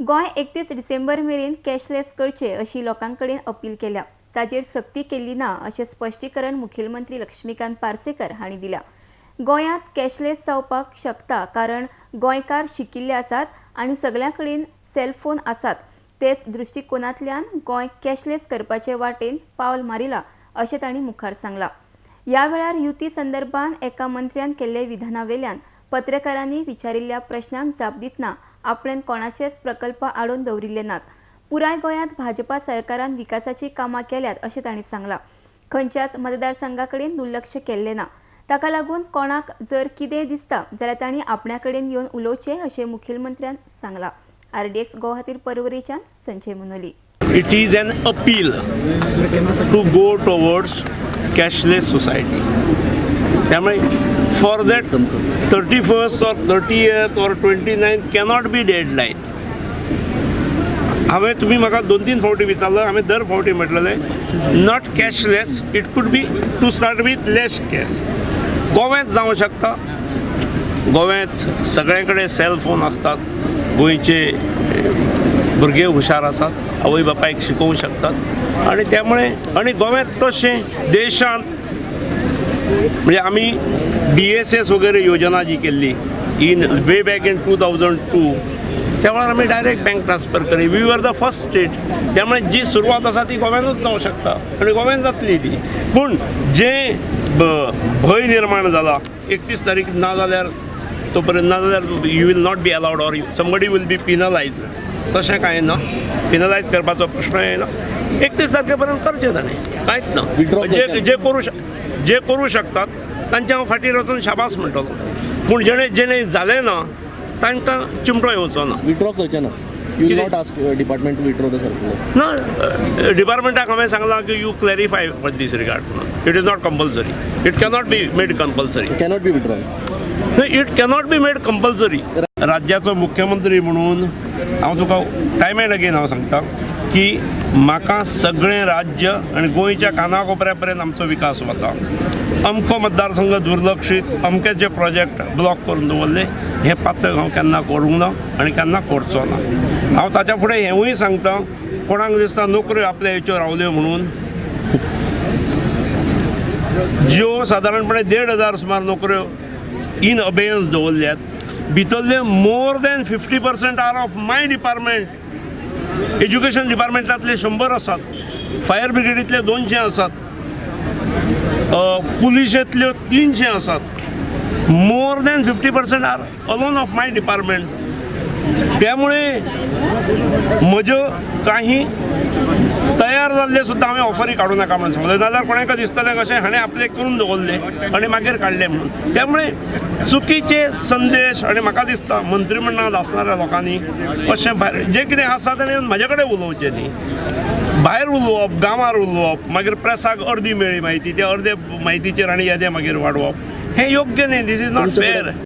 गोय 31 डिसेंबर मेरेन कॅशलेस करचे अशी लोकांकडेन अपील केल्या। ताजेर सक्ती केल्ली ना अशें स्पश्टीकरण मुखेलमंत्री लक्ष्मीकांत पार्सेकर हांणी दिल्या। गोंयांत कॅशलेस जावपाक शकता कारण गोंयकार शिकिल्ले आसात आनी सगळ्यां कडेन सेल फोन आसात। तेच दृश्टिकोनांतल्यान गोंय कॅशलेस करपाचे वाटेन पावल मारिला अशें तांणी मुखार सांगलां। ह्या वेळार युती संदर्भान एका मंत्र्यान केल्ले विधानावेल्यान पत्रकारांनी विचारिल्ल्या प्रश्नांक जाप दितना आपल्यान कोणाचेच प्रकल्प आडोवन दवरिल्ले नात। पुराय गोंयांत भाजपा सरकारान विकासाची कामां केल्यात अशें तांणी सांगलां। खंयच्याच मतदारसंघा कडेन दुर्लक्ष केल्लें ना। ताका लागून कोणाक जर कितेंय दिसता जाल्यार तांणी आपल्या कडेन येवन उलोवचें अशें मुखेलमंत्र्यान सांगलां। RDX गोवा खातीर परवरीच्यान Sanjay मुनोली। It is an appeal to go towards cashless society. त्यामुळे for that 31st or 30th or 29th cannot be deadline. हांवें तुमी म्हाका 2-3 फावटी विचारलं, हांवें दर फावटी म्हटलेलें not cashless, it could be to start with less cash. गोव्यांत जावं शकता, गोव्यांत सगळे कडेन सेल फोन असतात, गोंयचे भुरगे हुशार आसात, आवय बापायक शिकोवंक शकतात आणि त्यामुळे आणि गोव्यांत तशें देशांत म्हणजे आमी BSS वगैरे योजना जी केल्ली इन वे बॅक इन 2002 त्या वेळार आमी डायरेक्ट बँक ट्रान्सफर करी. We were the first state. त्यामुळे जी सुरवात आसा ती गोव्यानूच जावं शकता आनी गोव्यान जातली ती. पूण जे भंय निर्माण जाला 31 तारीख ना जाल्यार तो पर्यंत ना जाल्यार you will not be allowed or somebody will be penalize. तशें कांय ना. पिनलायज करपाचो प्रश्न येना. 31 तारखे पर्यंत करचें ताणें कांयच ना. जे करू शकतात तांच्या हांव फाटीर वचून शाबास म्हणटलो. पूण जेणे जालें ना तांकां चिमटो येवचो ना. विड्रॉ करचें ना. You will not ask department to withdraw the circular. No, डिपार्टमेंटाक हांवें सांगलां की you clarify with this regard. It is not compulsory. It cannot be made compulsory. It cannot be withdrawn. It cannot be made compulsory. राज्याचो मुख्यमंत्री म्हणून हांव तुका time end again हांव सांगता की म्हाका सगळें राज्य आनी गोंयच्या कानाकोपऱ्या पर्यंत आमचो विकास वता. अमको मतदारसंघ दुर्लक्षीत अमकेच जे प्रोजेक्ट ब्लॉक करून दवरले हे पातळ हांव केन्ना करूंक ना आनी केन्ना करचो ना. हांव ताच्या फुडें हेंवूय सांगता, कोणाक दिसता नोकऱ्यो आपल्या हेच्यो रावल्यो म्हणून, ज्यो सादारणपणे 1,500 सुमार नोकऱ्यो इन अबेयन्स दवरल्यात, भितरले more than 50% are of my department. Education डिपार्टमेंटांतले 100 आसात, फायर ब्रिगेडींतले 200 आसात, पुलिशेंतल्यो 300 आसात. More than 50% are alone of my department. त्यामुळे म्हज्यो काही तयार जाल्ले सुद्दां हांवें ऑफरी काडूं नाका म्हणून सांगलें. नाजाल्यार कोणाक दिसतलें कशें हाणें आपले करून दवरले आनी मागीर काडले म्हणून. त्यामुळे चुकीचे संदेश आनी म्हाका दिसता मंत्रिमंडळांत आसणाऱ्या लोकांनी अशें भायर जें कितें आसा तेणें म्हजे कडेन उलोवचें न्ही. भायर उलोवप, गांवार उलोवप, मागीर प्रेसाक अर्दी मेळ्ळी म्हायती, त्या अर्दे म्हायतीचेर आनी येदें मागीर वाडोवप हें योग्य न्ही. दीस इज नॉट फेर.